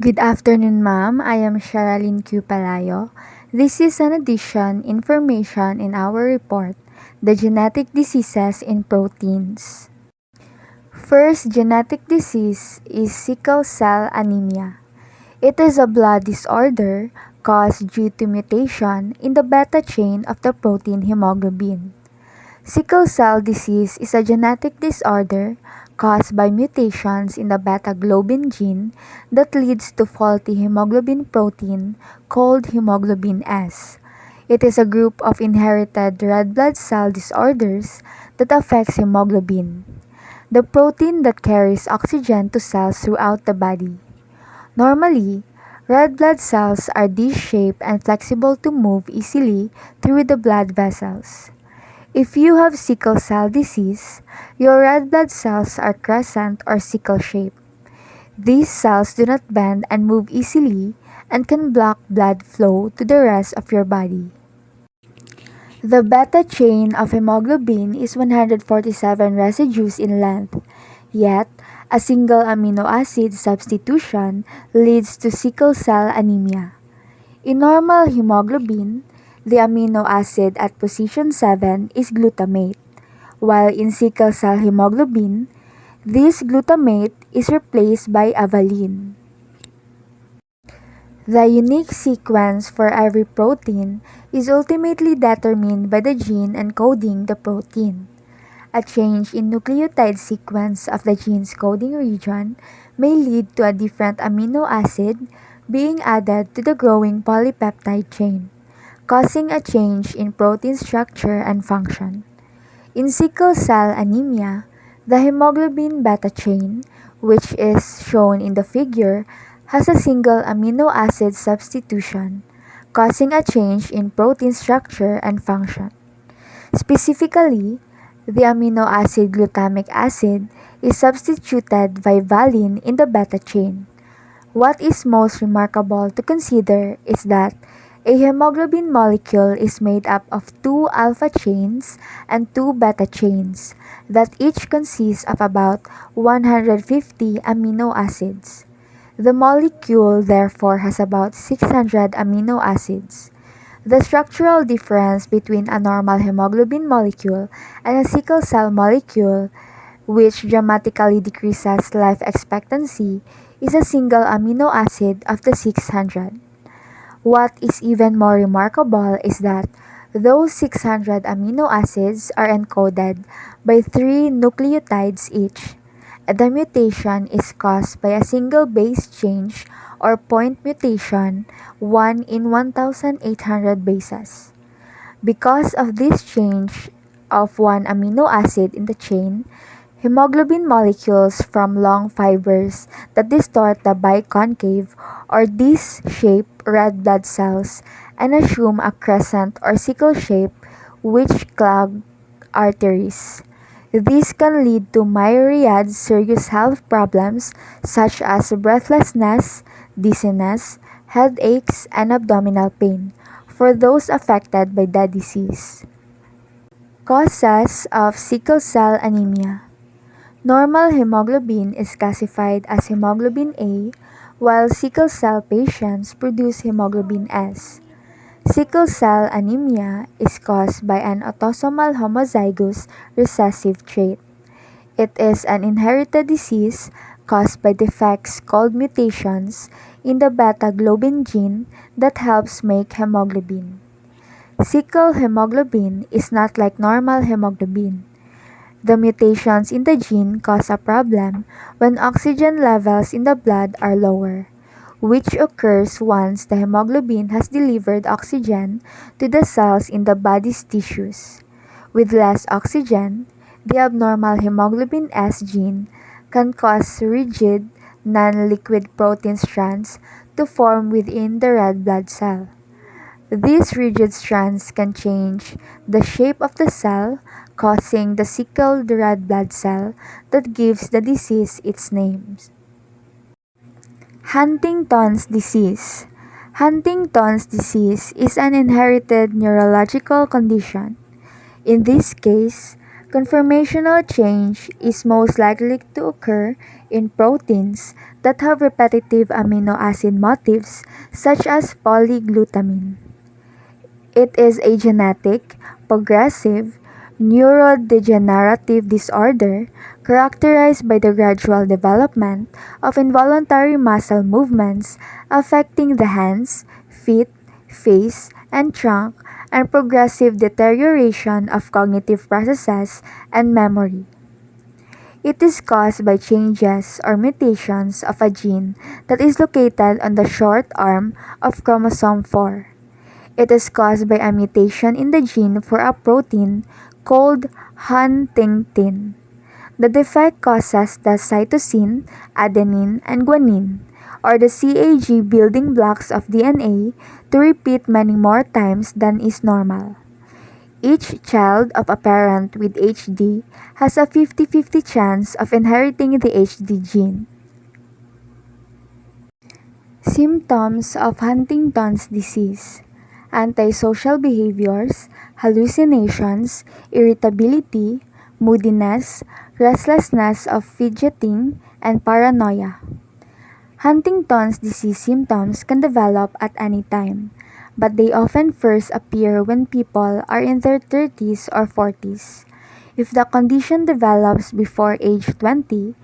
Good afternoon, ma'am. I am Sharaline Q. Palayo. This is an addition information in our report, The Genetic Diseases in Proteins. First genetic disease is sickle cell anemia. It is a blood disorder caused due to mutation in the beta chain of the protein hemoglobin. Sickle cell disease is a genetic disorder caused by mutations in the beta globin gene that leads to faulty hemoglobin protein called hemoglobin S. It is a group of inherited red blood cell disorders that affects hemoglobin, the protein that carries oxygen to cells throughout the body. Normally, red blood cells are disc-shaped and flexible to move easily through the blood vessels. If you have sickle cell disease, your red blood cells are crescent or sickle-shaped. These cells do not bend and move easily and can block blood flow to the rest of your body. The beta chain of hemoglobin is 147 residues in length, yet a single amino acid substitution leads to sickle cell anemia. In normal hemoglobin, the amino acid at position 7 is glutamate, while in sickle cell hemoglobin, this glutamate is replaced by a valine. The unique sequence for every protein is ultimately determined by the gene encoding the protein. A change in nucleotide sequence of the gene's coding region may lead to a different amino acid being added to the growing polypeptide chain, causing a change in protein structure and function. In sickle cell anemia, the hemoglobin beta chain, which is shown in the figure, has a single amino acid substitution, causing a change in protein structure and function. Specifically, the amino acid glutamic acid is substituted by valine in the beta chain. What is most remarkable to consider is that a hemoglobin molecule is made up of two alpha chains and two beta chains that each consist of about 150 amino acids. The molecule therefore has about 600 amino acids. The structural difference between a normal hemoglobin molecule and a sickle cell molecule, which dramatically decreases life expectancy, is a single amino acid of the 600. What is even more remarkable is that those 600 amino acids are encoded by 3 nucleotides each. The mutation is caused by a single base change or point mutation, 1 in 1,800 bases. Because of this change of one amino acid in the chain, hemoglobin molecules form long fibers that distort the biconcave or disc-shaped red blood cells and assume a crescent or sickle shape which clog arteries. This can lead to myriad serious health problems such as breathlessness, dizziness, headaches, and abdominal pain for those affected by the disease. Causes of sickle cell anemia. Normal hemoglobin is classified as hemoglobin A, while sickle cell patients produce hemoglobin S. Sickle cell anemia is caused by an autosomal homozygous recessive trait. It is an inherited disease caused by defects called mutations in the beta globin gene that helps make hemoglobin. Sickle hemoglobin is not like normal hemoglobin. The mutations in the gene cause a problem when oxygen levels in the blood are lower, which occurs once the hemoglobin has delivered oxygen to the cells in the body's tissues. With less oxygen, the abnormal hemoglobin S gene can cause rigid, non-liquid protein strands to form within the red blood cell. These rigid strands can change the shape of the cell, causing the sickled red blood cell that gives the disease its name. Huntington's disease. Huntington's disease is an inherited neurological condition. In this case, Conformational change is most likely to occur in proteins that have repetitive amino acid motifs such as polyglutamine. It is a genetic, progressive, neurodegenerative disorder characterized by the gradual development of involuntary muscle movements affecting the hands, feet, face, and trunk, and progressive deterioration of cognitive processes and memory. It is caused by changes or mutations of a gene that is located on the short arm of chromosome 4. It is caused by a mutation in the gene for a protein called huntingtin. The defect causes the cytosine, adenine, and guanine, or the CAG building blocks of DNA, to repeat many more times than is normal. Each child of a parent with HD has a 50-50 chance of inheriting the HD gene. Symptoms of Huntington's disease: antisocial behaviors, hallucinations, irritability, moodiness, restlessness of fidgeting, and paranoia. Huntington's disease symptoms can develop at any time, but they often first appear when people are in their 30s or 40s. If the condition develops before age 20,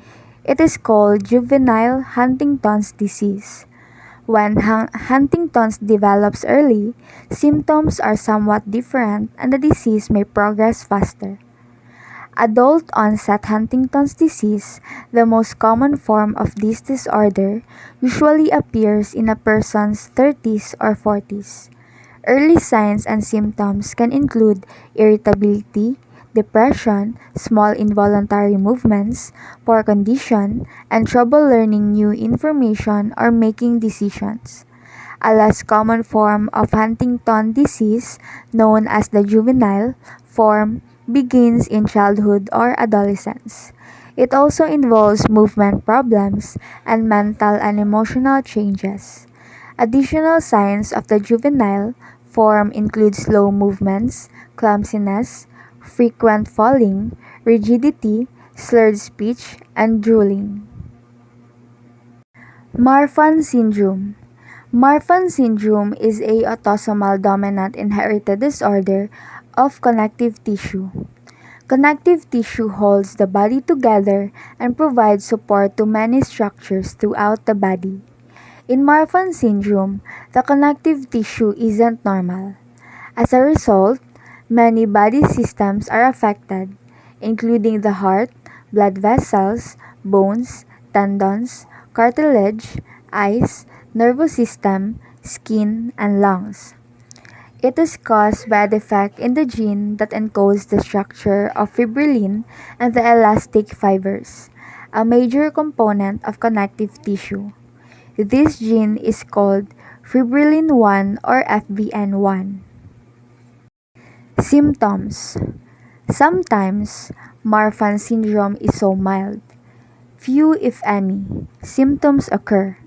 it is called juvenile Huntington's disease. When Huntington's develops early, symptoms are somewhat different and the disease may progress faster. Adult-onset Huntington's disease, the most common form of this disorder, usually appears in a person's 30s or 40s. Early signs and symptoms can include irritability, depression, small involuntary movements, poor condition, and trouble learning new information or making decisions. A less common form of Huntington disease, known as the juvenile form, begins in childhood or adolescence. It also involves movement problems and mental and emotional changes. Additional signs of the juvenile form include slow movements, clumsiness, frequent falling, rigidity, slurred speech, and drooling. Marfan syndrome. Marfan syndrome is a autosomal dominant inherited disorder of connective tissue. Connective tissue holds the body together and provides support to many structures throughout the body. In Marfan syndrome, the connective tissue isn't normal. As a result, many body systems are affected, including the heart, blood vessels, bones, tendons, cartilage, eyes, nervous system, skin, and lungs. It is caused by a defect in the gene that encodes the structure of fibrillin and the elastic fibers, a major component of connective tissue. This gene is called fibrillin 1 or FBN1. Symptoms: sometimes, Marfan syndrome is so mild. Few, if any, symptoms occur.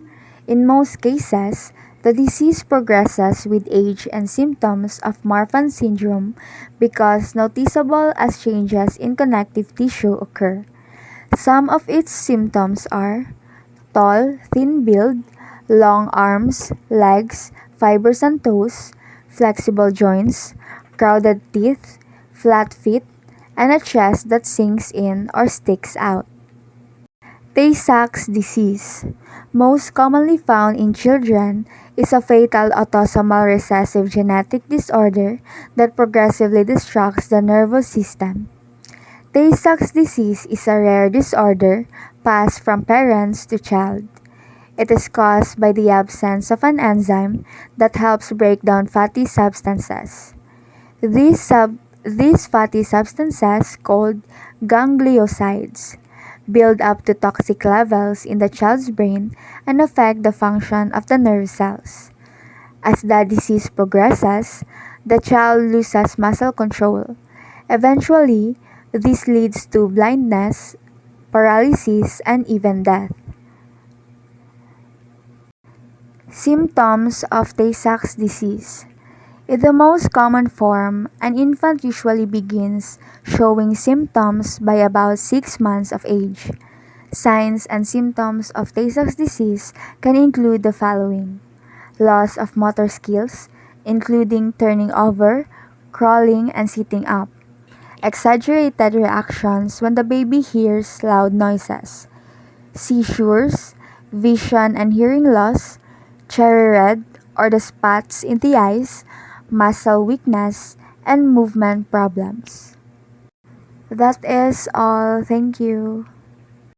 In most cases, the disease progresses with age and symptoms of Marfan syndrome because noticeable as changes in connective tissue occur. Some of its symptoms are tall, thin build, long arms, legs, fibers on toes, flexible joints, crowded teeth, flat feet, and a chest that sinks in or sticks out. Tay-Sachs disease, most commonly found in children, is a fatal autosomal recessive genetic disorder that progressively destructs the nervous system. Tay-Sachs disease is a rare disorder passed from parents to child. It is caused by the absence of an enzyme that helps break down fatty substances. These fatty substances, called gangliosides, build up to toxic levels in the child's brain and affect the function of the nerve cells. As the disease progresses, the child loses muscle control. Eventually, this leads to blindness, paralysis, and even death. Symptoms of Tay-Sachs disease: In the most common form, an infant usually begins showing symptoms by about 6 months of age. Signs and symptoms of Tay Sachs disease can include the following: loss of motor skills, including turning over, crawling, and sitting up; exaggerated reactions when the baby hears loud noises; seizures, vision and hearing loss, cherry red or the spots in the eyes, muscle weakness, and movement problems. That is all. Thank you.